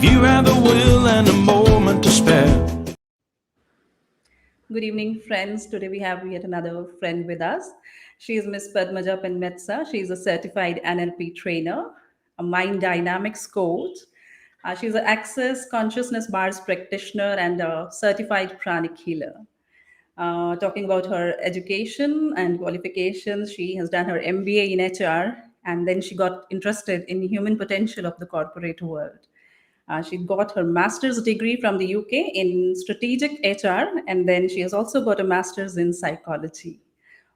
you have the will and a moment to spare. Good evening, friends. Today we have yet another friend with us. She is Miss Padmaja Penmetsa. She is a certified NLP trainer, a mind dynamics coach. She's an Access Consciousness Bars practitioner and a certified Pranic healer. Talking about her education and qualifications, she has done her MBA in HR and then she got interested in human potential of the corporate world. She got her master's degree from the UK in strategic HR, and then she has also got a master's in psychology.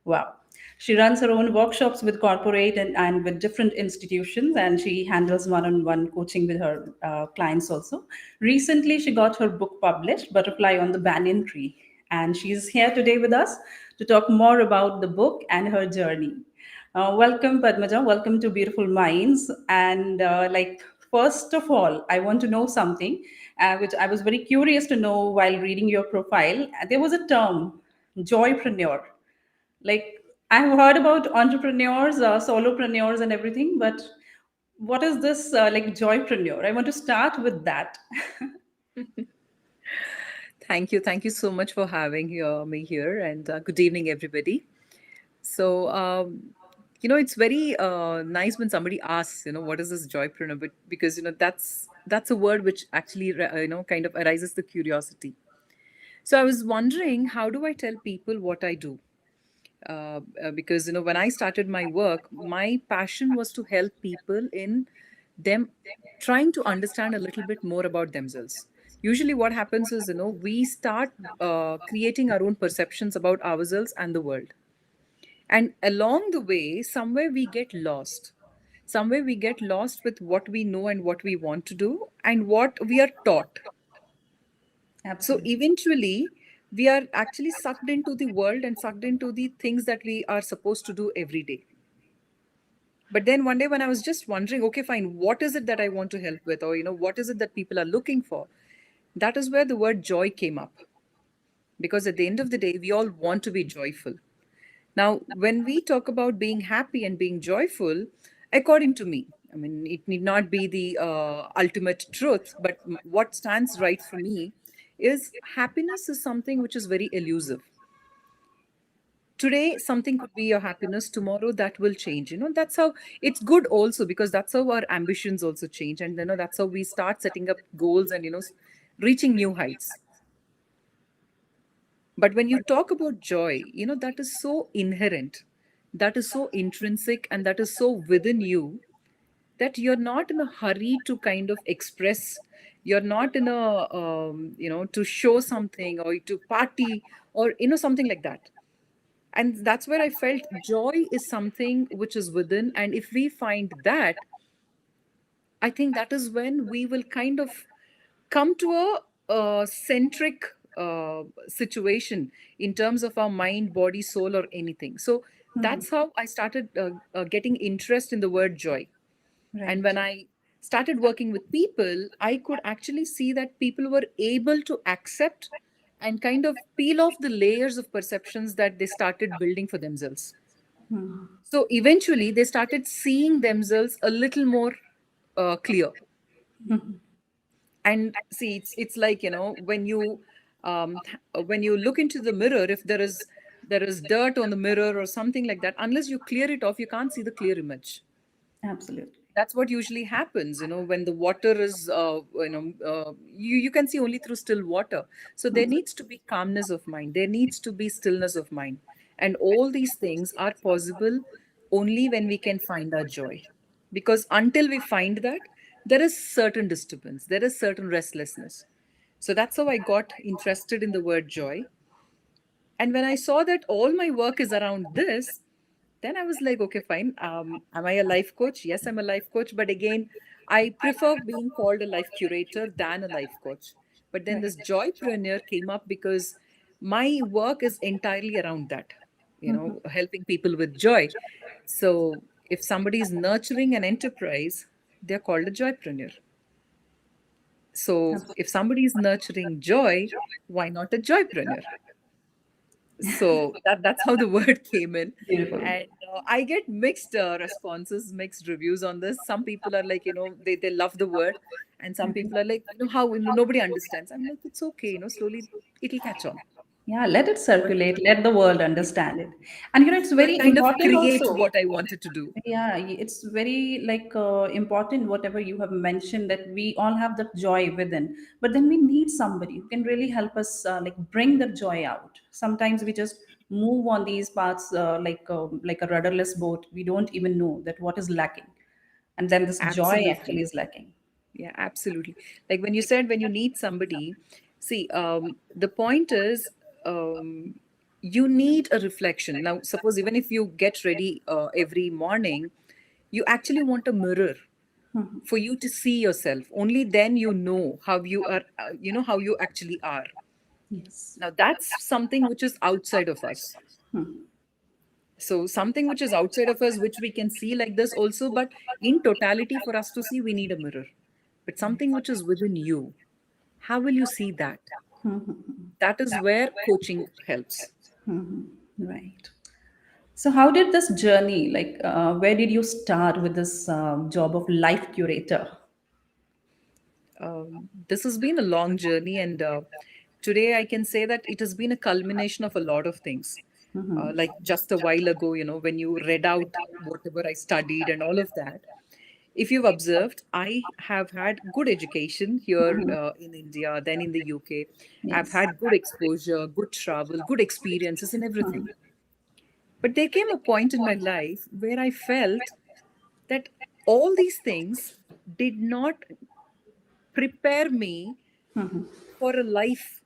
Wow. She runs her own workshops with corporate and with different institutions, and she handles one on one coaching with her clients also. Recently, she got her book published, Butterfly on the Banyan Tree, and she's here today with us to talk more about the book and her journey. Welcome, Padmaja. Welcome to Beautiful Minds. And first of all, I want to know something, which I was very curious to know while reading your profile. There was a term, joypreneur. Like I've heard about entrepreneurs, solopreneurs, and everything, but what is this joypreneur? I want to start with that. Thank you. Thank you so much for having me here. And good evening, everybody. So, it's very nice when somebody asks, what is this joypreneur? But because, that's a word which actually, kind of arises the curiosity. So I was wondering, how do I tell people what I do? Because, when I started my work, my passion was to help people in them trying to understand a little bit more about themselves. Usually what happens is, we start creating our own perceptions about ourselves and the world. And along the way, somewhere we get lost. Somewhere we get lost with what we know and what we want to do and what we are taught. So Absolutely. eventually, we are actually sucked into the world and sucked into the things that we are supposed to do every day. But then one day when I was just wondering, okay, fine, what is it that I want to help with? Or, what is it that people are looking for? That is where the word joy came up. Because at the end of the day, we all want to be joyful. Now, when we talk about being happy and being joyful, according to me, I mean, it need not be the ultimate truth, but what stands right for me is happiness is something which is very elusive. Today something could be your happiness, tomorrow that will change. That's how it's good also, because that's how our ambitions also change, and that's how we start setting up goals and reaching new heights. But when you talk about joy, that is so inherent, that is so intrinsic, and that is so within you, that you're not in a hurry to kind of express. You're not in a to show something or to party or something like that. And that's where I felt joy is something which is within. And if we find that, I think that is when we will kind of come to a centric situation in terms of our mind, body, soul, or anything. So Mhm. that's how I started getting interest in the word joy. And Right. when I started working with people, I could actually see that people were able to accept and kind of peel off the layers of perceptions that they started building for themselves. Mhm. So eventually, they started seeing themselves a little more clear. And see, it's like, when you look into the mirror, if there is dirt on the mirror or something like that, unless you clear it off, you can't see the clear image. Absolutely. That's what usually happens, when the water is you can see only through still water. So there needs to be calmness of mind, there needs to be stillness of mind, and all these things are possible only when we can find our joy. Because until we find that, there is certain disturbance, there is certain restlessness. So that's how I got interested in the word joy. And when I saw that all my work is around this, then I was like, okay, fine. Am I a life coach? Yes, I'm a life coach. But again, I prefer being called a life curator than a life coach. But then Right. this joypreneur came up because my work is entirely around that, helping people with joy. So if somebody is nurturing an enterprise, they're called a joypreneur. So if somebody is nurturing joy, why not a joypreneur? So that's how the word came in. Beautiful. And I get mixed responses, mixed reviews on this. Some people are like, they love the word, And some people are like, how nobody understands. I'm like, it's okay, slowly it'll catch on. Yeah, let it But circulate, let the world understand it. And it's so I very kind of important create also. what I wanted to do. Yeah, it's very like important whatever you have mentioned, that we all have that joy within, but then we need somebody who can really help us like bring the joy out. Sometimes we just move on these paths like a rudderless boat. We don't even know that what is lacking, and then this joy actually Absolutely. is lacking. Yeah, absolutely. Like when you said, when you need somebody, see, the point is, you need a reflection. Now, suppose even if you get ready every morning, you actually want a mirror for you to see yourself. Only then you know how you are, how you actually are. Yes. Now, that's something which is outside of us. So, something which is outside of us, which we can see like this also, but in totality, for us to see, we need a mirror. But something which is within you, how will you see that? That is where coaching helps. Right. So how did this journey, like where did you start with this job of life curator? This has been a long journey, and today I can say that it has been a culmination of a lot of things. Like just a while ago, when you read out whatever I studied and all of that, if you've observed, I have had good education here in India, then in the UK. I've Yes. had good exposure, good travel, good experiences in everything. But there came a point in my life where I felt that all these things did not prepare me for a life,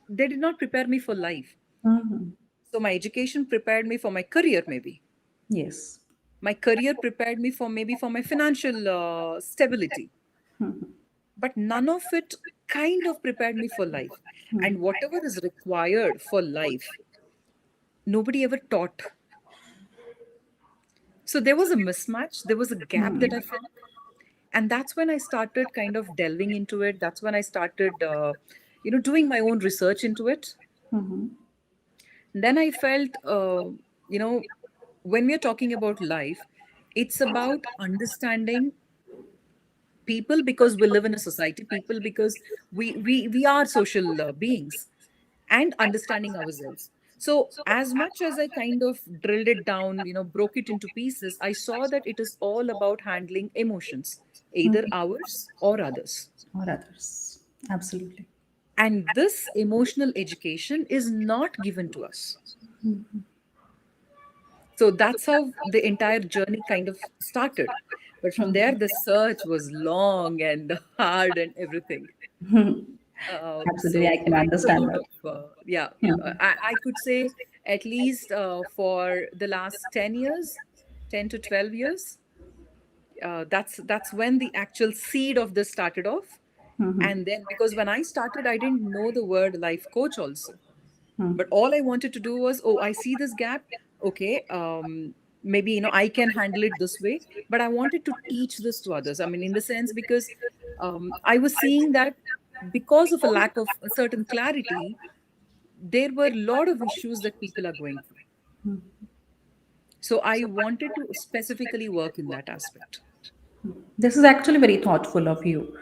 they did not prepare me for life. So my education prepared me for my career, maybe. Yes. My career prepared me for maybe for my financial stability. But none of it kind of prepared me for life. And whatever is required for life, nobody ever taught. So there was a mismatch, there was a gap that I found. And that's when I started kind of delving into it. That's when I started, doing my own research into it. Then I felt, you know, when we're talking about life, it's about understanding people because we live in a society, people because we are social beings, and understanding ourselves. So as much as I kind of drilled it down, broke it into pieces, I saw that it is all about handling emotions, either ours or others. Or others. Absolutely. And this emotional education is not given to us. So that's how the entire journey kind of started. But from there, the search was long and hard and everything. Absolutely, I So can quite a understand lot that. of, yeah, I could say at least for the last 10 years, 10 to 12 years, that's when the actual seed of this started off. And then because when I started, I didn't know the word life coach also. But all I wanted to do was, oh, I see this gap. Okay, maybe I can handle it this way. But I wanted to teach this to others. I mean, in the sense because I was seeing that because of a lack of a certain clarity, there were a lot of issues that people are going through. So I wanted to specifically work in that aspect. This is actually very thoughtful of you.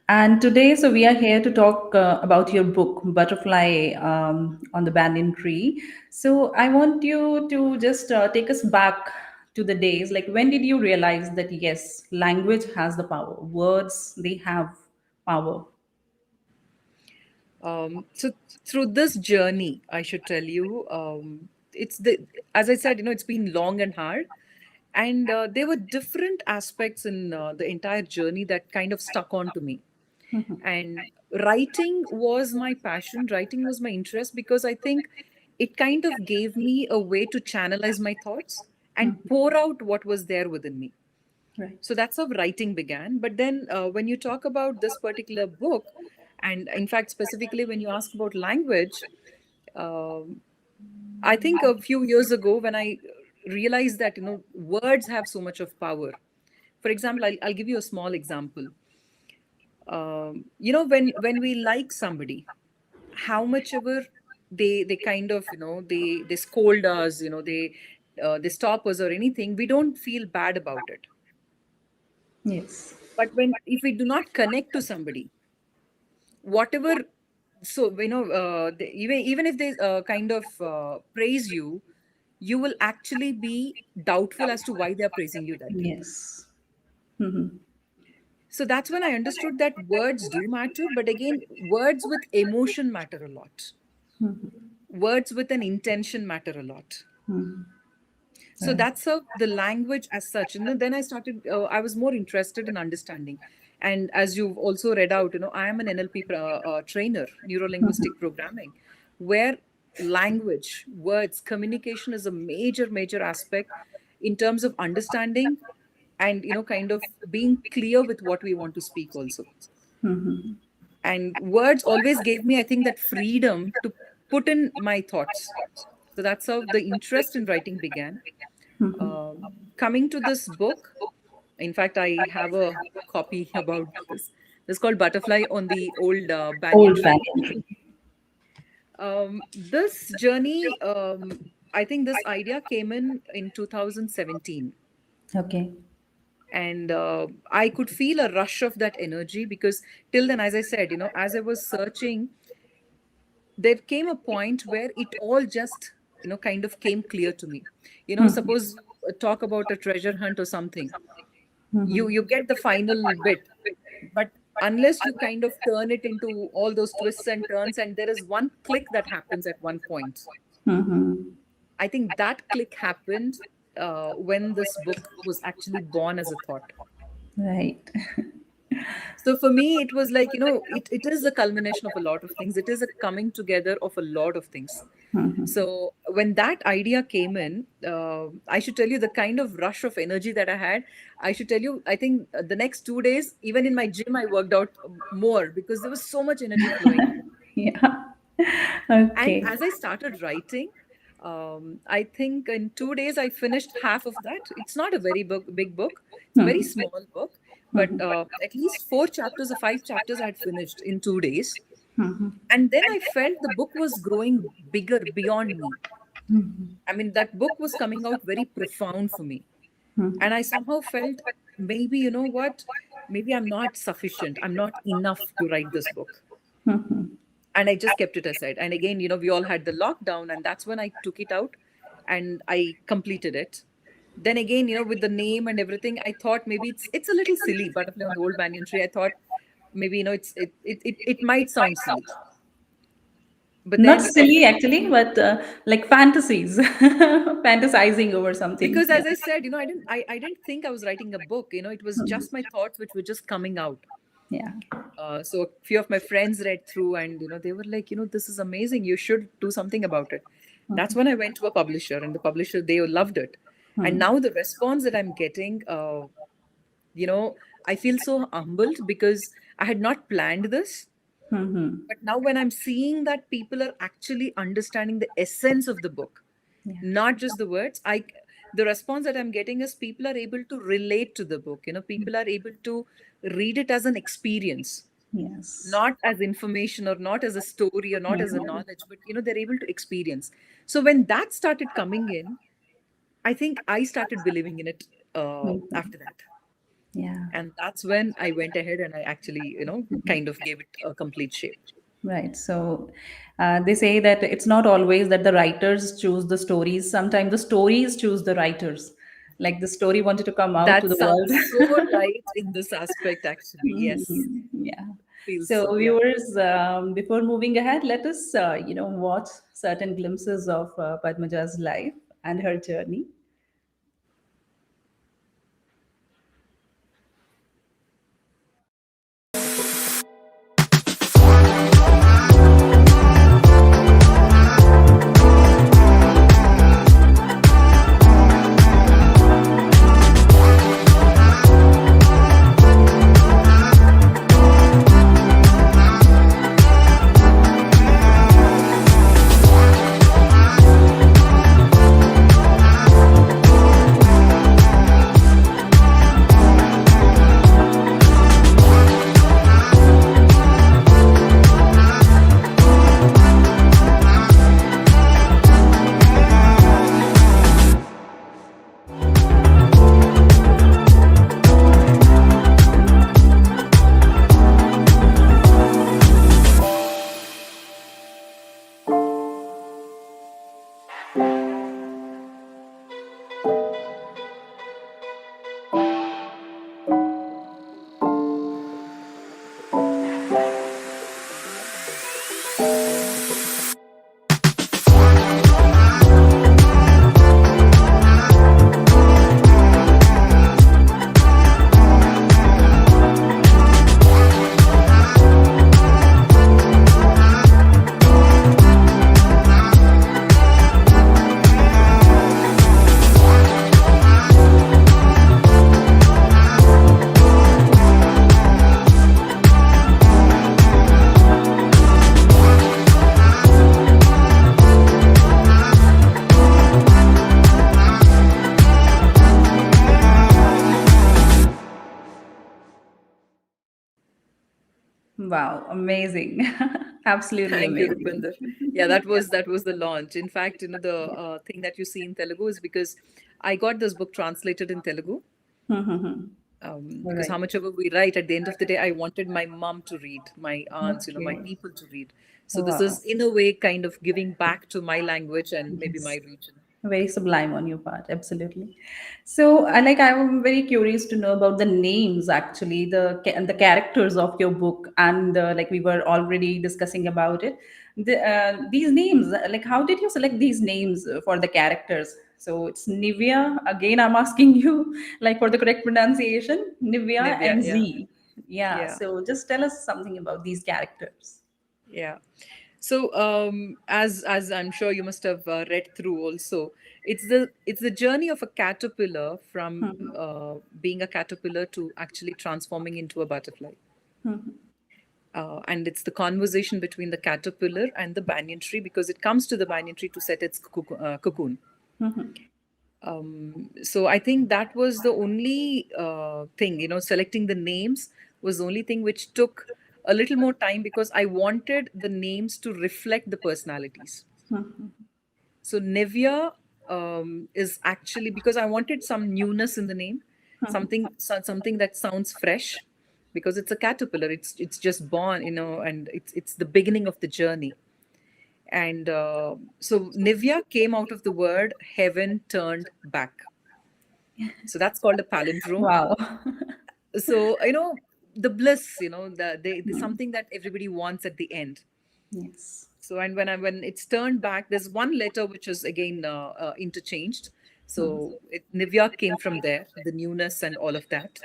And today, so we are here to talk about your book, Butterfly on the Banyan Tree. So I want you to just take us back to the days. Like, when did you realize that, yes, language has the power, words, they have power? So through this journey, I should tell you, it's the as I said, it's been long and hard, and there were different aspects in the entire journey that kind of stuck on to me. And writing was my passion. Writing was my interest because I think it kind of gave me a way to channelize my thoughts and pour out what was there within me. So Right. that's how writing began. But then when you talk about this particular book, and in fact, specifically when you ask about language, um, I think a few years ago when I realized that, words have so much of power. For example, I'll give you a small example. When we like somebody, how much ever they kind of, they scold us, they stop us or anything, we don't feel bad about it. Yes. But when if we do not connect to somebody, whatever, so even if they kind of praise you, you will actually be doubtful as to why they are praising you that way. Yes. Mm-hmm. So that's when I understood that words do matter, but again, words with emotion matter a lot. Words with an intention matter a lot. So Right. that's how the language as such. And then I started, I was more interested in understanding. And as you've also read out, I am an NLP trainer, neuro linguistic programming, where language, words, communication is a major, major aspect in terms of understanding and, kind of being clear with what we want to speak also. And words always gave me, I think, that freedom to put in my thoughts. So that's how the interest in writing began. Coming to this book, in fact, I have a copy about this. It's called Butterfly on the Old Banyan Old Tree. banyan tree. This journey, I think this idea came in 2017. Okay. And I could feel a rush of that energy because till then, as I said, as I was searching, there came a point where it all just kind of came clear to me. Suppose you talk about a treasure hunt or something, you get the final bit, but unless you kind of turn it into all those twists and turns, and there is one click that happens at one point. I think that click happened when this book was actually born as a thought. Right. So for me, it was like, it is a culmination of a lot of things. It is a coming together of a lot of things. So when that idea came in, I should tell you the kind of rush of energy that I had. I should tell you, I think the next 2 days, even in my gym, I worked out more because there was so much energy flowing. Yeah. And Okay. as I started writing, I think in 2 days I finished half of that. It's not a very big book. It's a very small book, but at least 4 chapters or 5 chapters I had finished in 2 days. And then I felt the book was growing bigger beyond me. I mean, that book was coming out very profound for me. And I somehow felt maybe, you know what, maybe I'm not sufficient. I'm not enough to write this book. And I just kept it aside. And again, we all had the lockdown, and that's when I took it out and I completed it. Then again, with the name and everything, I thought maybe it's a little silly, Butterfly on the Old Banyan Tree. I thought maybe, it might sound silly. But Not then, silly actually, but like fantasies, fantasizing over something. because Yeah. as I said, I didn't think I was writing a book. It was just my thoughts which were just coming out. Yeah. So a few of my friends read through, and they were like, this is amazing. You should do something about it. That's when I went to a publisher, and the publisher, they loved it. And now the response that I'm getting, I feel so humbled because I had not planned this. But now when I'm seeing that people are actually understanding the essence of the book, not just the words, the response that I'm getting is people are able to relate to the book. People are able to read it as an experience, Yes. not as information or not as a story or not as a Yeah. knowledge, but they're able to experience. So when that started coming in, I think I started believing in it after that. Yeah. And that's when I went ahead and I actually, kind of gave it a complete shape. Right. So they say that it's not always that the writers choose the stories. Sometimes the stories choose the writers. Like the story wanted to come out to That the world. sounds so right in this aspect, actually. Yes. Yeah. Feels So so, yeah. viewers, before moving ahead, let us, watch certain glimpses of Padmaja's life and her journey. Wow, amazing. Absolutely Thank you, amazing. Rupinder. Yeah, that was the launch. In fact, the thing that you see in Telugu is because I got this book translated in Telugu. All Because how right. much ever we write, at the end of the day, I wanted my mom to read, my aunts, my Okay. people to read. So this is, Wow. in a way, kind of giving back to my language and maybe my Yes. region. Very sublime on your part, absolutely. So, I'm very curious to know about the names, actually, and the characters of your book, and like we were already discussing about it. These names, like, how did you select these names for the characters? So it's Nivea. Again, I'm asking you, like, for the correct pronunciation, Nivea Nivea, and yeah, Z. Yeah. yeah, So just tell us something about these characters. yeah. So, as I'm sure you must have read through also, it's the journey of a caterpillar from being a caterpillar to actually transforming into a butterfly. And it's the conversation between the caterpillar and the banyan tree, because it comes to the banyan tree to set its cocoon. So I think that was the only thing, selecting the names was the only thing which took a little more time, because I wanted the names to reflect the personalities. So Nevia is actually because I wanted some newness in the name, something that sounds fresh, because it's a caterpillar. It's just born, and it's the beginning of the journey. And so Nivya came out of the word heaven turned back. So that's called a palindrome. Wow. So the bliss, the something that everybody wants at the end. Yes. So, and when it's turned back, there's one letter which is again interchanged. So Nivya came from there, the newness and all of that.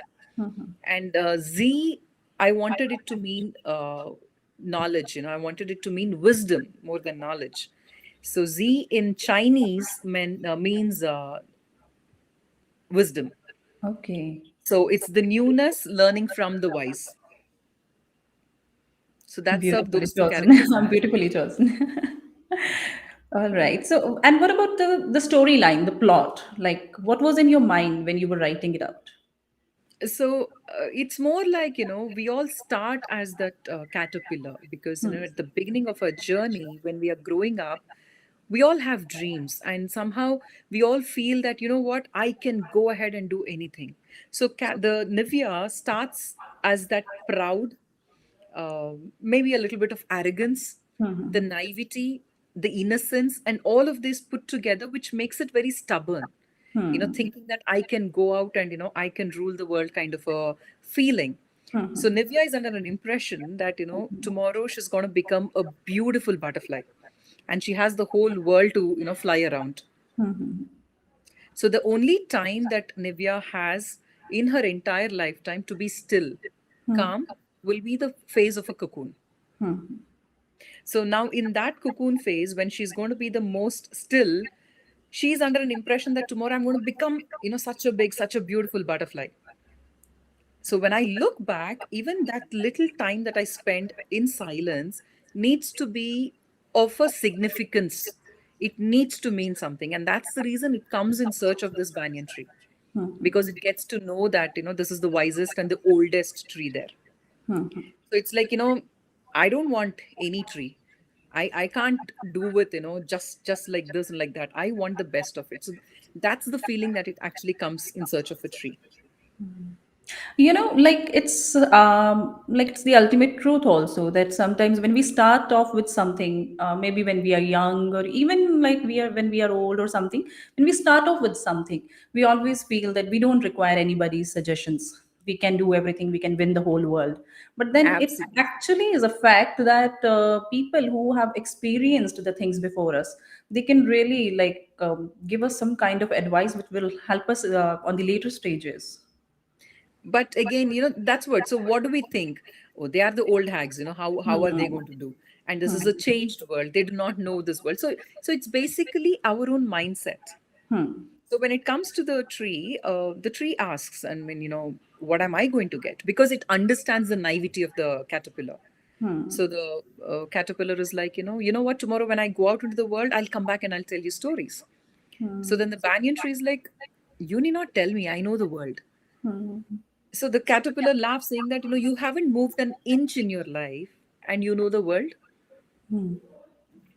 And Z, I wanted it to mean knowledge. I wanted it to mean wisdom more than knowledge. So Z in Chinese means wisdom. Okay. So it's the newness learning from the wise. So that's how Beautifully those two chosen. characters are. Beautifully chosen. All right. So, and what about the storyline, the plot? Like, what was in your mind when you were writing it out? So it's more like, we all start as that caterpillar, because, at the beginning of our journey, when we are growing up, we all have dreams, and somehow we all feel that, what, I can go ahead and do anything. So the Nivya starts as that proud, maybe a little bit of arrogance, the naivety, the innocence, and all of this put together, which makes it very stubborn. Thinking that I can go out and, I can rule the world, kind of a feeling. So Nivya is under an impression that, tomorrow she's going to become a beautiful butterfly, and she has the whole world to, fly around. So the only time that Nivya has in her entire lifetime to be still, calm, will be the phase of a cocoon. So now in that cocoon phase, when she's going to be the most still, she's under an impression that tomorrow I'm going to become, such a big, such a beautiful butterfly. So when I look back, even that little time that I spent in silence needs to be of a significance. It needs to mean something. And that's the reason it comes in search of this banyan tree, because it gets to know that, this is the wisest and the oldest tree there. So it's like, I don't want any tree. I can't do with, just like this and like that. I want the best of it. So that's the feeling that it actually comes in search of a tree. Like it's the ultimate truth also, that sometimes when we start off with something, maybe when we are young, or even like we are when we are old or something, when we start off with something, we always feel that we don't require anybody's suggestions, we can do everything, we can win the whole world. But then it Absolutely. actually is a fact that people who have experienced the things before us, they can really give us some kind of advice which will help us on the later stages. But again, that's what. So what do we think? Oh, they are the old hags. How are they Hmm. going to do? And this is a changed world. They do not know this world. So it's basically our own mindset. Hmm. So when it comes to the tree asks, and when, what am I going to get? Because it understands the naivety of the caterpillar. So the caterpillar is like, what? Tomorrow when I go out into the world, I'll come back and I'll tell you stories. So then the banyan tree is like, you need not tell me. I know the world. So the caterpillar laughs, saying that, you haven't moved an inch in your life and you know the world. Hmm.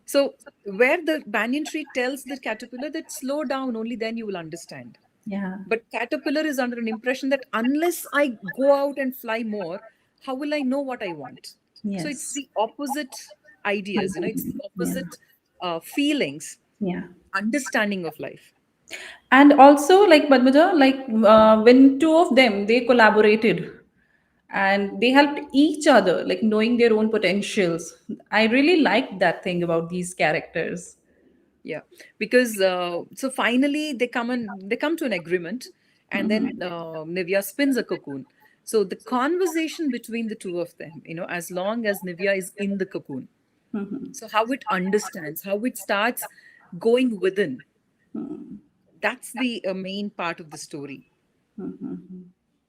So, where the banyan tree tells the caterpillar that slow down, only then you will understand. Yeah. But caterpillar is under an impression that unless I go out and fly more, how will I know what I want? So it's Yes. the opposite ideas, it's the Yeah. opposite feelings, Yeah. understanding of life. And also, like Padmaja, like when two of them they collaborated and they helped each other, like knowing their own potentials. I really liked that thing about these characters. Yeah, because so finally they come to an agreement, and then Mhm. Nivya spins a cocoon. So the conversation between the two of them, as long as Nivya is in the cocoon, Mhm. so how it understands, how it starts going within, that's the main part of the story. Mhm.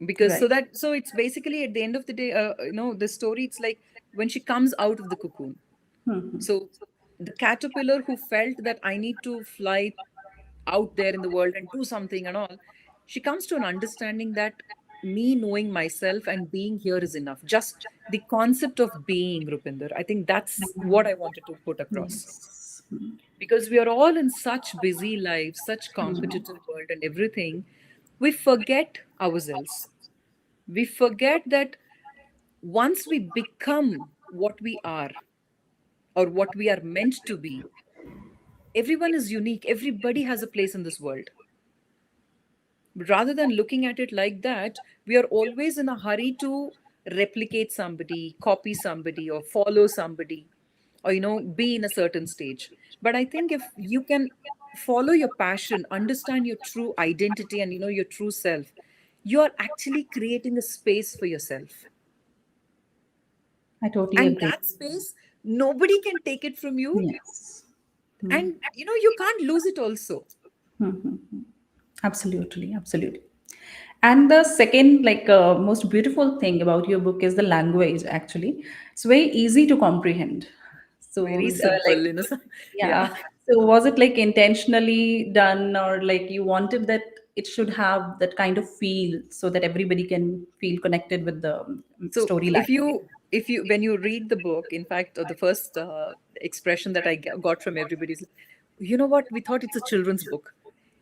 Because Right. so it's basically at the end of the day, the story, it's like when she comes out of the cocoon. Mhm. So the caterpillar who felt that I need to fly out there in the world and do something and all, she comes to an understanding that me knowing myself and being here is enough. Just the concept of being, Rupinder, I think that's what I wanted to put across. Yes. Because we are all in such busy lives, such competitive world and everything, we forget ourselves. We forget that once we become what we are or what we are meant to be, everyone is unique. Everybody has a place in this world. Rather than looking at it like that, we are always in a hurry to replicate somebody, copy somebody, or follow somebody, or be in a certain stage. But I think if you can follow your passion, understand your true identity, and your true self, you are actually creating a space for yourself. I totally And agree. that space, nobody can take it from you. Yes. And you can't lose it also. Absolutely. Absolutely. And the second, like, most beautiful thing about your book is the language. Actually, it's very easy to comprehend. So, Very like, simple, yeah. yeah. So, was it like intentionally done, or like you wanted that it should have that kind of feel so that everybody can feel connected with the So storyline? if you when you read the book, in fact, the first expression that I got from everybody is, you know what, we thought it's a children's book,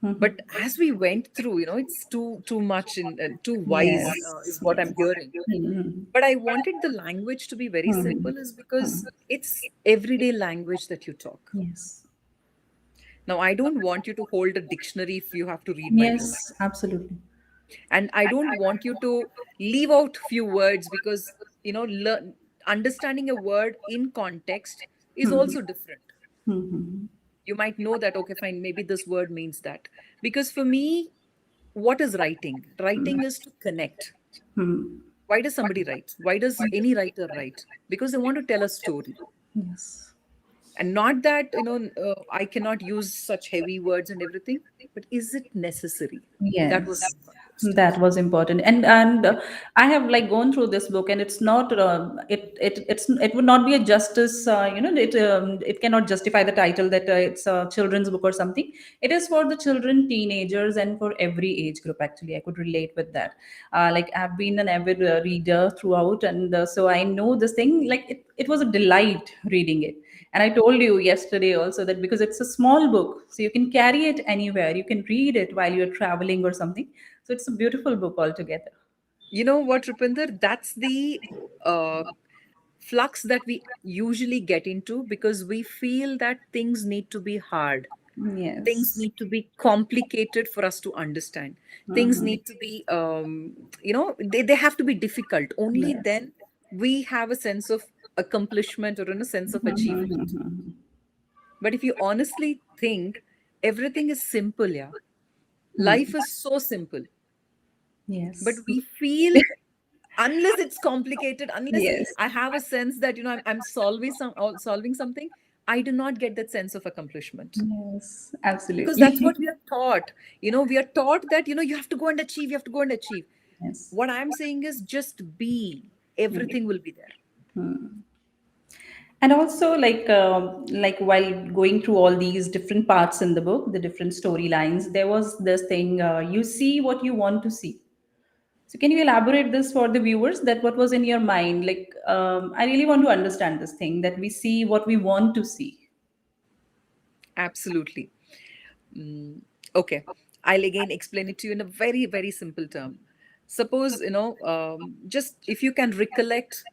Mhm. but as we went through, it's too much and too wise, is Yes. what I'm hearing. Mhm. But I wanted the language to be very Mhm. simple, is because it's everyday language that you talk. Yes. Now, I don't want you to hold a dictionary if you have to read my book, Yes. Absolutely. and I don't want you to leave out few words, because understanding a word in context is also different. Mhm. You might know that, okay, fine, maybe this word means that. Because for me, what is writing? Writing is to connect. Hmm. Why does somebody write? Why does any writer write? Because they want to tell a story. Yes. And not that I cannot use such heavy words and everything, but is it necessary? That was Yes, my context. that was important. And I have like gone through this book, and it's not it would not be a justice. It cannot justify the title that it's a children's book or something. It is for the children, teenagers, and for every age group. Actually, I could relate with that. Like I've been an avid reader throughout, and so I know this thing. Like it was a delight reading it. And I told you yesterday also that because it's a small book, so you can carry it anywhere. You can read it while you're traveling or something. So it's a beautiful book altogether. You know what, Rupinder? That's the uh, flux that we usually get into, because we feel that things need to be hard. Things Yes. need to be complicated for us to understand. Things Mhm. need to be, they have to be difficult. Only Yes. then we have a sense of accomplishment or in a sense of achievement. Mhm. But if you honestly think, everything is simple, yeah. Life Mhm. is so simple. But Yes. we feel, unless it's complicated, unless Yes. I have a sense that I'm solving something, I do not get that sense of accomplishment, Yes. because that's Absolutely. what we are taught. We are taught that you have to go and achieve, you have to go and achieve. Yes. What I'm saying is, just be, everything will be there. And also, like while going through all these different parts in the book, the different storylines, there was this thing: you see what you want to see. So can you elaborate this for the viewers, that what was in your mind? Like, I really want to understand this thing, that we see what we want to see. Absolutely. Mm, okay. I'll again explain it to you in a very, very simple term. Suppose, just if you can recollect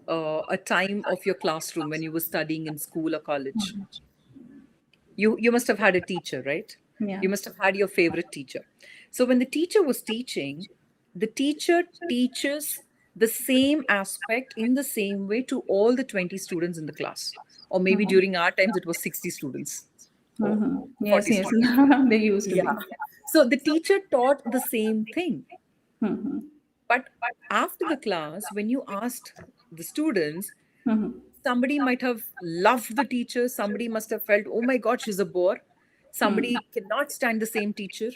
a time of your classroom when you were studying in school or college, you must have had a teacher, right? Yeah. You must have had your favorite teacher. So when the teacher was teaching, the teacher teaches the same aspect in the same way to all the 20 students in the class. Or maybe Mhm. during our times it was 60 students or Mhm. Yes, 40 yes. students. They used to Yeah. be. So the teacher taught the same thing. Mhm. But after the class, when you asked the students, Mhm. somebody might have loved the teacher, somebody must have felt, oh my God, she's a bore, Mhm. somebody cannot stand the same teacher,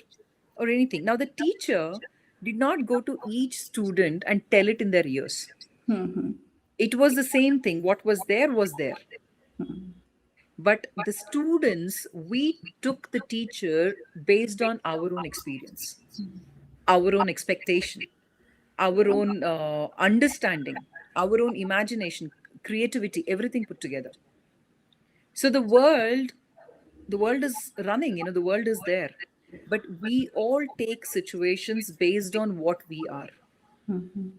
or anything. Now, the teacher did not go to each student and tell it in their ears. Mhm. It was the same thing. What was there was there. But the students, we took the teacher based on our own experience, our own expectation, our own understanding, our own imagination, creativity, everything put together. So the world is running, the world is there, but we all take situations based on what we are. Mhm.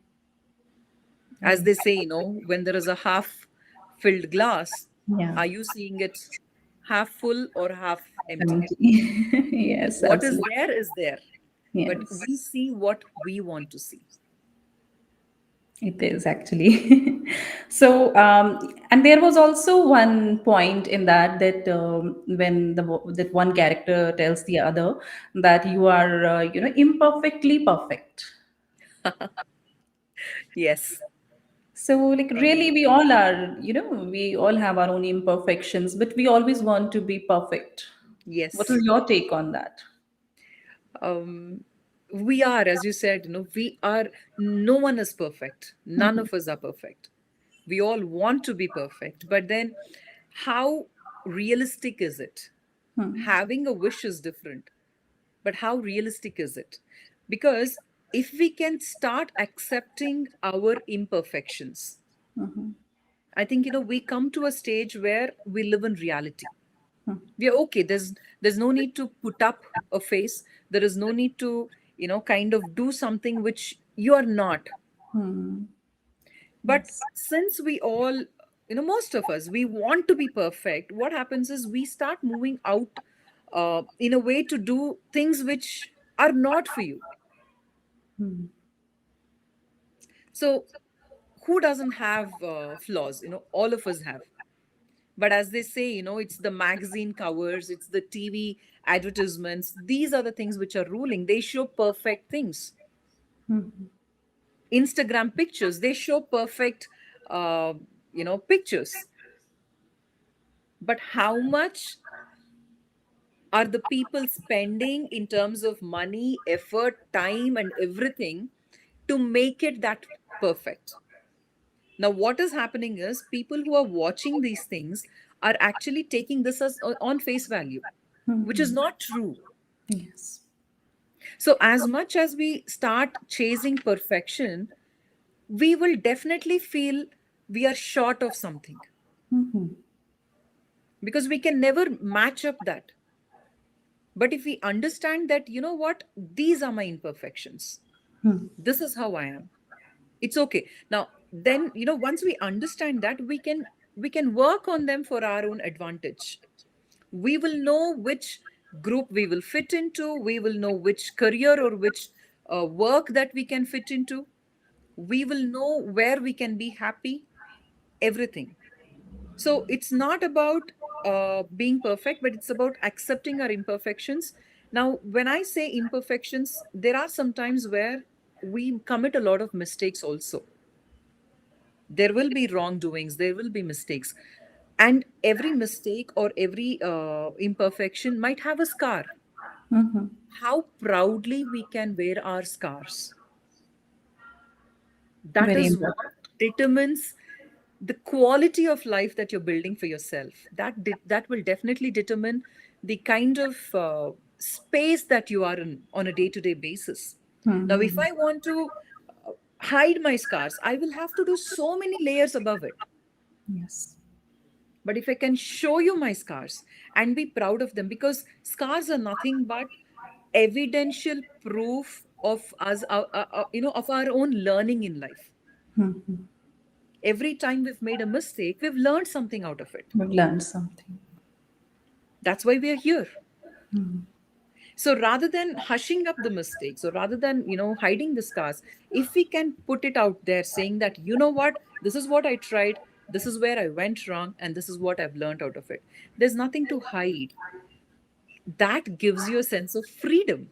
As Right. they say, when there is a half filled glass, Yeah. are you seeing it half full or half empty? Empty. Yes, What absolutely. is there, but Yes, we see what we want to see. it is actually. So, and there was also one point in that, when that one character tells the other that you are, imperfectly perfect. Yes. So, like, really, we all are, we all have our own imperfections, but we always want to be perfect. What is Yes. your take on that? um, we are, as you said, we are, no one is perfect, none Mhm. of us are perfect. We all want to be perfect, but then how realistic is it? Hmm. Having a wish is different, but how realistic is it? Because if we can start accepting our imperfections, Mhm. I think, we come to a stage where we live in reality. We are okay. There's no need to put up a face. There is no need to, kind of do something which you are not. Hmm. But Yes. since we all, most of us, we want to be perfect, what happens is we start moving out in a way to do things which are not for you. Hmm. So who doesn't have flaws? All of us have. But as they say, it's the magazine covers, it's the TV advertisements. These are the things which are ruling. They show perfect things. Hmm. Instagram pictures, they show perfect, pictures. But how much are the people spending in terms of money, effort, time, and everything to make it that perfect? Now, what is happening is people who are watching these things are actually taking this as on face value, which is Hmm. not true. Yes. So, as much as we start chasing perfection, we will definitely feel we are short of something Hmm. because we can never match up that. But if we understand that, what, these are my imperfections, this is how I am, it's okay. Now, then, once we understand that, we can work on them for our own advantage. We will know which group we will fit into, we will know which career or which work that we can fit into, we will know where we can be happy, everything. So it's not about being perfect, but it's about accepting our imperfections. Now, when I say imperfections, there are some times where we commit a lot of mistakes also. There will be wrongdoings, there will be mistakes, and every mistake or every imperfection might have a scar. Hmm. How proudly we can wear our scars, that Very is important. what determines the quality of life that you're building for yourself. That will definitely determine the kind of space that you are in on a day to day basis. Now, if Hmm. I want to hide my scars, I will have to do so many layers above it. Yes. But if I can show you my scars and be proud of them, because scars are nothing but evidential proof of us, of our own learning in life. Mhm. Every time we've made a mistake, we've learned something out of it. We've learned something. That's why we are here. So rather than hushing up the mistakes, or rather than, hiding the scars, if we can put it out there saying that, you know what, this is what I tried, this is where I went wrong, and this is what I've learned out of it. There's nothing to hide. That gives you a sense of freedom.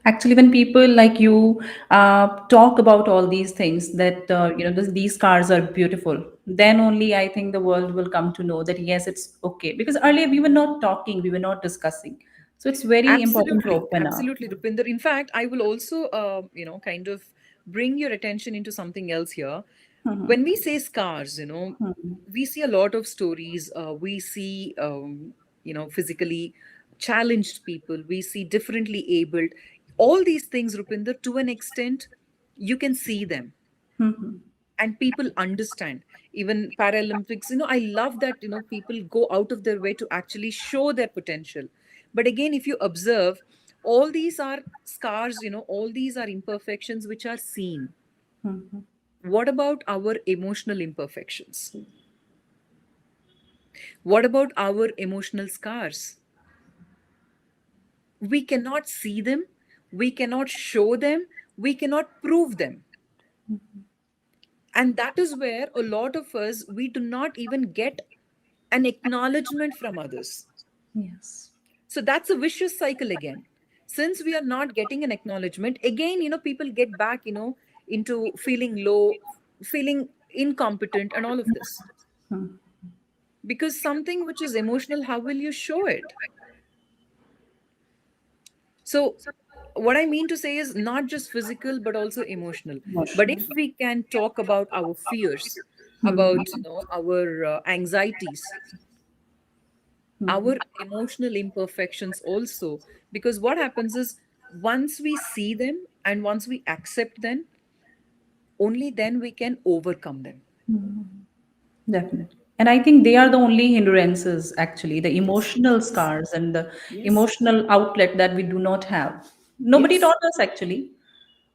Actually, when people like you talk about all these things, that these cars are beautiful, then only I think the world will come to know that yes, it's okay. Because earlier we were not talking, we were not discussing. So it's very important to Absolutely, open up. absolutely, Rupinder. In fact, I will also, kind of bring your attention into something else here. When we say scars, we see a lot of stories. We see, physically challenged people. We see differently abled. All these things, Rupinder, to an extent, you can see them Mhm. and people understand. Even Paralympics, I love that, people go out of their way to actually show their potential. But again, if you observe, all these are scars, all these are imperfections which are seen. What about our emotional imperfections? What about our emotional scars? We cannot see them, we cannot show them, we cannot prove them. And that is where a lot of us, we do not even get an acknowledgement from others. Yes. So that's a vicious cycle again. Since we are not getting an acknowledgement, again, people get back, into feeling low, feeling incompetent, and all of this. Because something which is emotional, how will you show it? So, what I mean to say is not just physical, but also emotional. But Emotional. if we can talk about our fears, about, our anxieties, our emotional imperfections also, because what happens is, once we see them and once we accept them, only then we can overcome them. Definitely. And I think they are the only hindrances, actually, the Yes, emotional yes, scars and the yes, emotional outlet that we do not have. Nobody yes. taught us, actually,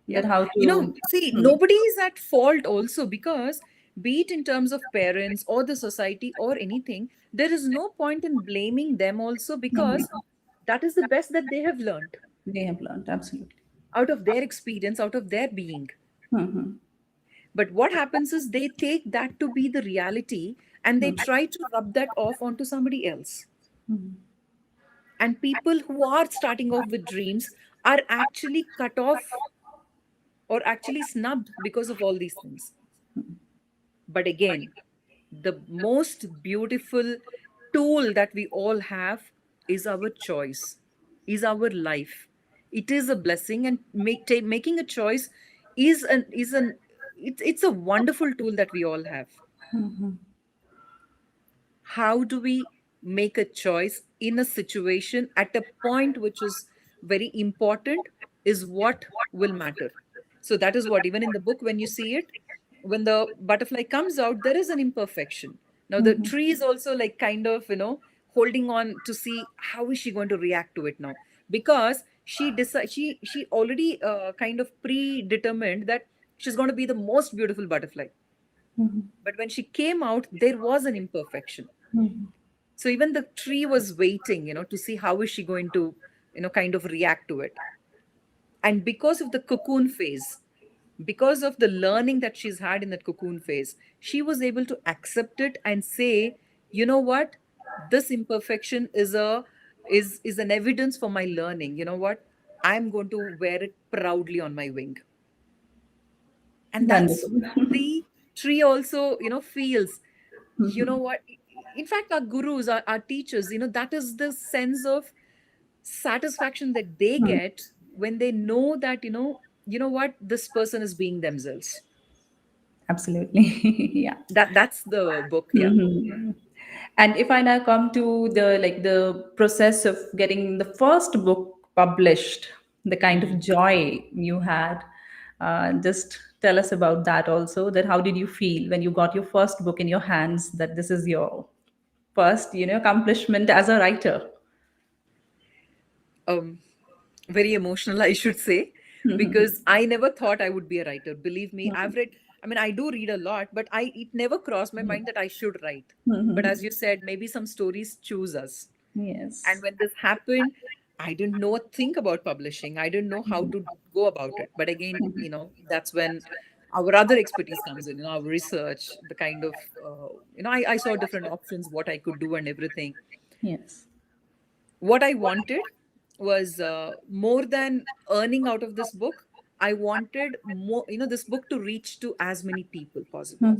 that Yeah. how to. See, Hmm. nobody is at fault also, because be it in terms of parents or the society or anything, there is no point in blaming them also, because that is the best that they have learned They have learned, absolutely. out of their experience, out of their being. But what happens is they take that to be the reality and they try to rub that off onto somebody else. And people who are starting off with dreams are actually cut off or actually snubbed because of all these things. But again, the most beautiful tool that we all have is our choice, is our life. It is a blessing, and making a choice is an it's a wonderful tool that we all have. How do we make a choice in a situation at a point which is very important is what will matter. So that is what, even in the book, when you see it, when the butterfly comes out, there is an imperfection. Now the tree is also like kind of, holding on to see how is she going to react to it now, because she already kind of predetermined that she's going to be the most beautiful butterfly. But when she came out, there was an imperfection. So even the tree was waiting, to see how is she going to, kind of react to it. And because of the cocoon phase, because of the learning that she's had in that cocoon phase, she was able to accept it and say, you know what, this imperfection is an evidence for my learning. You know what, I'm going to wear it proudly on my wing. And that's Wonderful. what the tree also, feels. You know what, in fact, our gurus, our teachers, that is the sense of satisfaction that they get when they know that, what, this person is being themselves. Absolutely. Yeah. That's the book, yeah. Mhm. And if I now come to the process of getting the first book published, the kind of joy you had, Just tell us about that also. That how did you feel when you got your first book in your hands? That this is your first, accomplishment as a writer. Um, Very emotional, I should say, because I never thought I would be a writer. Believe me, I've read, I mean, I do read a lot, but it never crossed my mind that I should write. But as you said, maybe some stories choose us. And Yes. when this happened, I didn't know a thing about publishing. I didn't know how to go about it. But again, that's when our other expertise comes in, our research, the kind of, I saw different options, what I could do and everything. Yes. What I wanted was more than earning out of this book. I wanted more, this book to reach to as many people possible.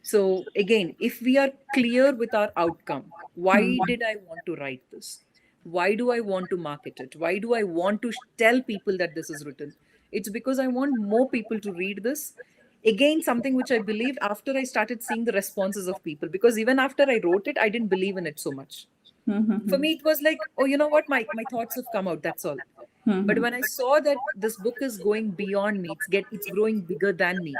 So again, if we are clear with our outcome, why did I want to write this? Why do I want to market it? Why do I want to tell people that this is written? It's because I want more people to read this. Again, something which I believed after I started seeing the responses of people, because even after I wrote it, I didn't believe in it so much. For me, it was like, oh, you know what? My thoughts have come out. That's all. But when I saw that this book is going beyond me, it's growing bigger than me,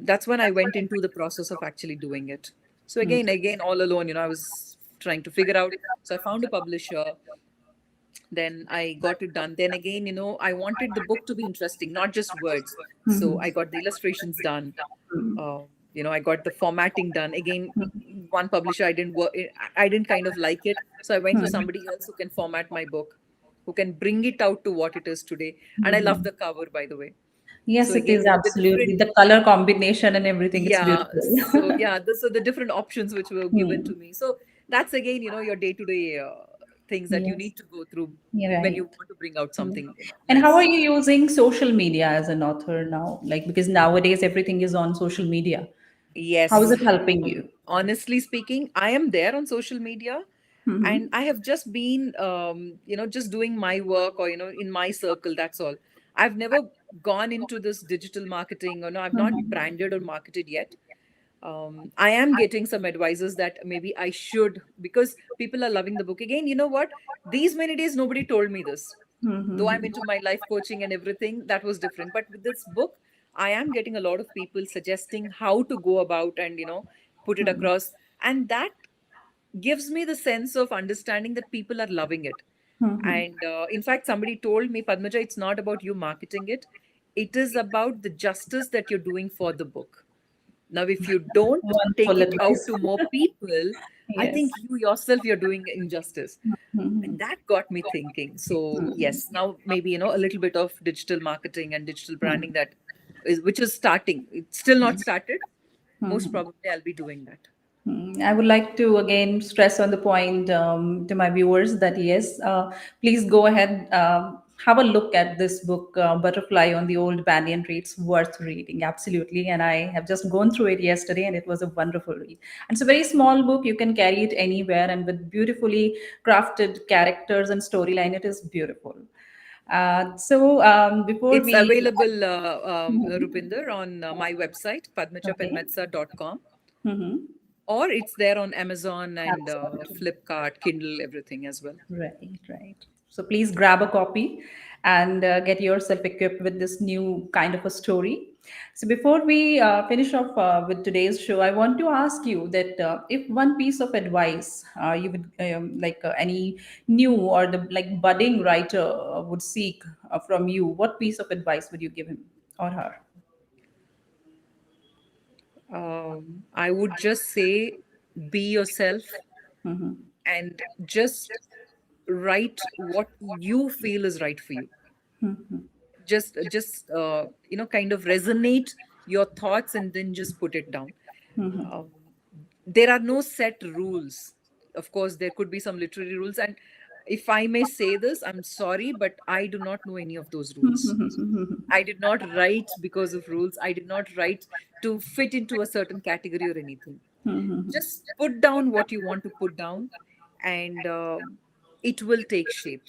that's when I went into the process of actually doing it. So again, all alone, I was trying to figure out. So I found a publisher, then I got it done. Then again, I wanted the book to be interesting, not just words. So I got the illustrations done. Uh, I got the formatting done. Again, one publisher I didn't work, I didn't kind of like it. So I went for somebody else who can format my book, who can bring it out to what it is today. And I love the cover, by the way. So Yes, it again, is the absolutely. different, The color combination and everything, it's yeah, beautiful. so yeah, so the different options which were given Hmm. to me. So that's again, your day-to-day things that you Yes, need to go through you're when right. you want to bring out Yeah. something And how are nice. you using social media as an author now? Like, because nowadays everything is on social media. How is Yes. it helping you? Honestly speaking, I am there on social media, and I have just been, just doing my work, or, in my circle, that's all. I've never gone into this digital marketing, or no, I've not branded or marketed yet. I am getting some advices that maybe I should, because people are loving the book. Again, you know what? These many days, nobody told me this. Though I'm into my life coaching and everything, that was different. But with this book, I am getting a lot of people suggesting how to go about and, put it across. And that gives me the sense of understanding that people are loving it. And in fact, somebody told me, Padmaja, it's not about you marketing it, it is about the justice that you're doing for the book. Now, if you don't take Wonderful it out advice. to more people, I think Yes. you yourself, you're doing injustice. And that got me thinking. So, yes, now maybe, a little bit of digital marketing and digital branding which is starting. It's still not started. Most probably I'll be doing that. I would like to again stress on the point to my viewers that yes, please go ahead, have a look at this book, Butterfly on the Old Banyan Tree. It's worth reading, absolutely. And I have just gone through it yesterday, and it was a wonderful read. And it's a very small book; you can carry it anywhere, and with beautifully crafted characters and storyline, it is beautiful. Before It's we available, Rupinder, on my website, okay. padmajapenmetsa.com, Mm-hmm. or it's there on Amazon and Absolutely. Flipkart, Kindle, everything as well. Right, right. So please grab a copy and get yourself equipped with this new kind of a story. So before we finish off with today's show, I want to ask you that if one piece of advice you would like any new or the like budding writer would seek from you, what piece of advice would you give him or her? I would just say be yourself Mm-hmm. and just write what you feel is right for you. Just kind of resonate your thoughts and then just put it down. um, there are no set rules. Of course, there could be some literary rules, and if I may say this, I'm sorry, but I do not know any of those rules. I did not write because of rules. I did not write to fit into a certain category or anything. Just put down what you want to put down, and it will take shape.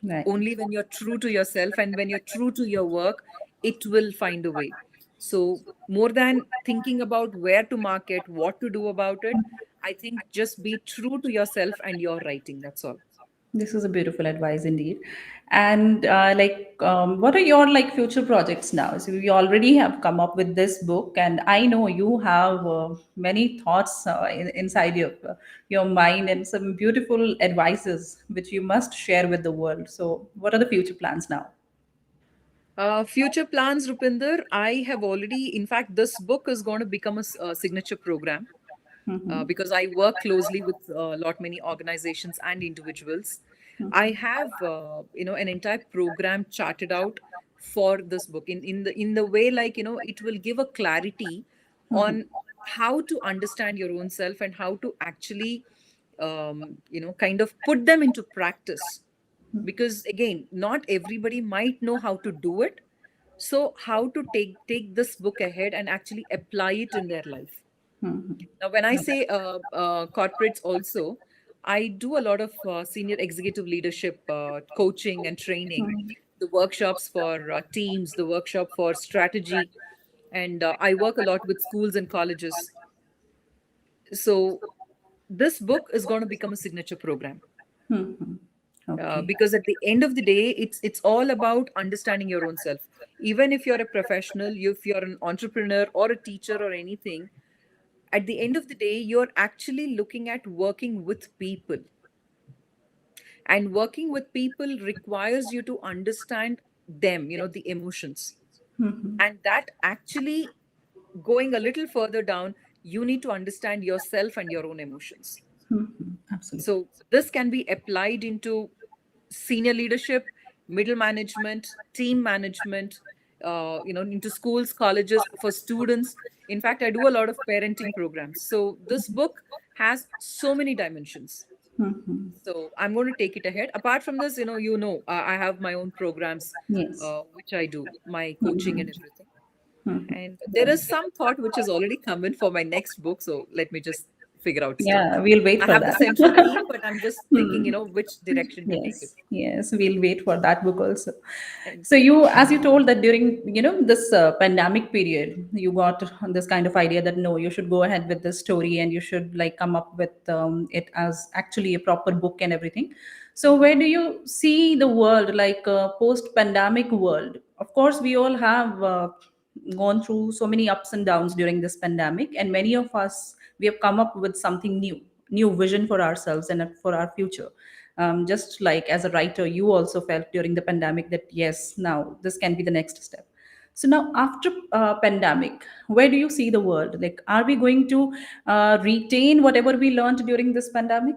Right. Only when you're true to yourself and when you're true to your work, it will find a way. So, more than thinking about where to market, what to do about it, I think just be true to yourself and your writing. That's all. This is a beautiful advice indeed. And what are your like future projects now? So we already have come up with this book, and I know you have many thoughts inside your mind and some beautiful advices which you must share with the world. So, what are the future plans now? Future plans, Rupinder. I have already, in fact, this book is going to become a signature program Mm-hmm. because I work closely with a lot many organizations and individuals. I have, an entire program charted out for this book in the way, like, it will give a clarity on how to understand your own self and how to actually, kind of put them into practice. Because again, not everybody might know how to do it. So how to take this book ahead and actually apply it in their life. Now, when I say corporates also, I do a lot of senior executive leadership coaching and training, the workshops for teams, the workshop for strategy, and I work a lot with schools and colleges. So this book is going to become a signature program Okay. because at the end of the day, it's all about understanding your own self. Even if you're a professional, if you're an entrepreneur or a teacher or anything, at the end of the day, you're actually looking at working with people. And working with people requires you to understand them, the emotions. And that actually, going a little further down, you need to understand yourself and your own emotions. Absolutely. So this can be applied into senior leadership, middle management, team management, into schools, colleges, for students. In fact, I do a lot of parenting programs. So this book has so many dimensions. So I'm going to take it ahead. Apart from this, I have my own programs, Yes. which I do, my coaching and everything. And there is some thought which has already come in for my next book. So let me just figure out Yeah, stuff. we'll wait I for have the that. central theme, but I'm just thinking, which direction to take it. Yes, yes, we'll wait for that book also. And So you, as you told that during this pandemic period, you got this kind of idea that no, you should go ahead with this story and you should like come up with it as actually a proper book and everything. So where do you see the world like post-pandemic world? Of course, we all have gone through so many ups and downs during this pandemic, and many of us we have come up with something new vision for ourselves and for our future. Just like as a writer, you also felt during the pandemic that yes, now this can be the next step. So now after pandemic, where do you see the world? Like, are we going to retain whatever we learned during this pandemic?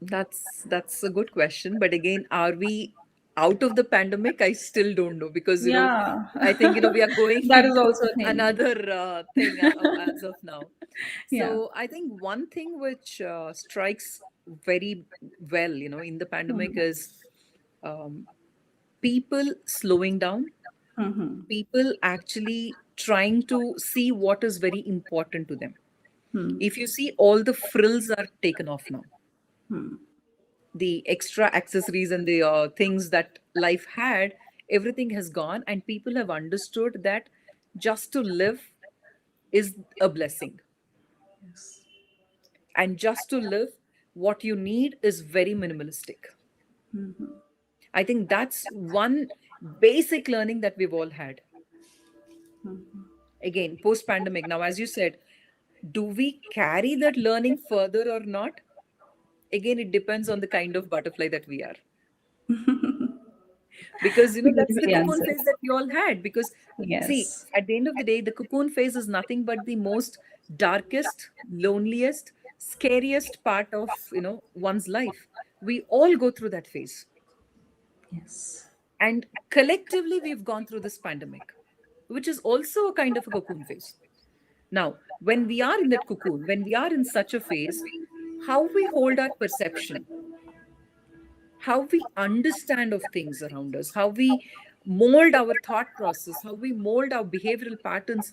that's a good question. But again, are we out of the pandemic? I still don't know because Yeah. I think we are going That is into also a thing. another thing as of now. Yeah. So I think one thing which strikes very well, in the pandemic is um, people slowing down, people actually trying to see what is very important to them. If you see, all the frills are taken off now, the extra accessories and the things that life had, everything has gone, and people have understood that just to live is a blessing. Yes. And just to live, what you need is very minimalistic. I think that's one basic learning that we've all had. Again, post pandemic, now, as you said, do we carry that learning further or not? Again, it depends on the kind of butterfly that we are. Because We will that's be the the cocoon answer. phase that we all had. Because see, Yes. at the end of the day, the cocoon phase is nothing but the most darkest, loneliest, scariest part of one's life. We all go through that phase. Yes. And collectively, we've gone through this pandemic, which is also a kind of a cocoon phase. Now, when we are in that cocoon, when we are in such a phase, how we hold our perception, how we understand of things around us, how we mold our thought process, how we mold our behavioral patterns,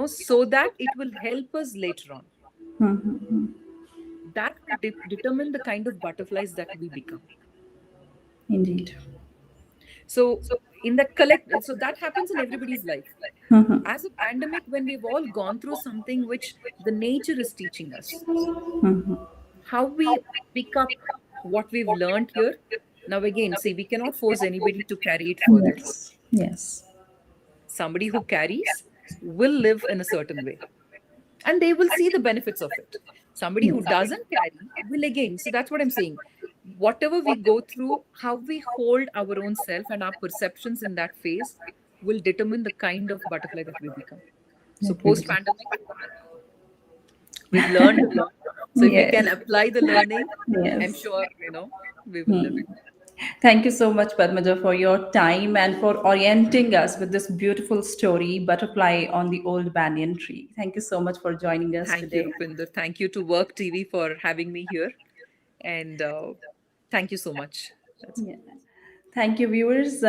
so that it will help us later on. That will determine the kind of butterflies that we become. Indeed. So, so that happens in everybody's life. As a pandemic, when we've all gone through something which the nature is teaching us, how we pick up what we've learned here. Now, again, see, we cannot force anybody to carry it further. Yes. Yes. Somebody who carries will live in a certain way and they will see the benefits of it. Somebody who Yes. doesn't carry will, again, so that's what I'm saying. Whatever we go through, how we hold our own self and our perceptions in that phase will determine the kind of butterfly that we become. So, Agreed. post pandemic, we've learned a lot. So, if we Yes. can apply the learning, I'm Yes. sure, we will live. Thank you so much, Padmaja, for your time and for orienting us with this beautiful story, Butterfly on the Old Banyan Tree. Thank you so much for joining us Thank you, today. Rupinder. Thank you to Work TV for having me here. And thank you so much. That's Yeah. Thank you, viewers.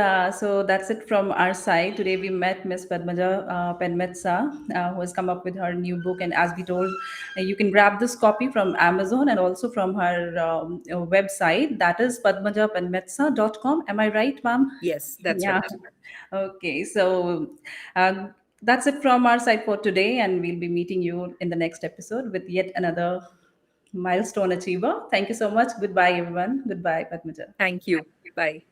So that's it from our side. Today we met Miss Padmaja Penmetsa, who has come up with her new book. And as we told, you can grab this copy from Amazon and also from her website. That is padmajapenmetsa.com. Am I right, ma'am? Yes, that's Yeah. right. Okay. So that's it from our side for today. And we'll be meeting you in the next episode with yet another milestone achiever. Thank you so much. Goodbye, everyone. Goodbye, Padmaja. Thank you. Bye.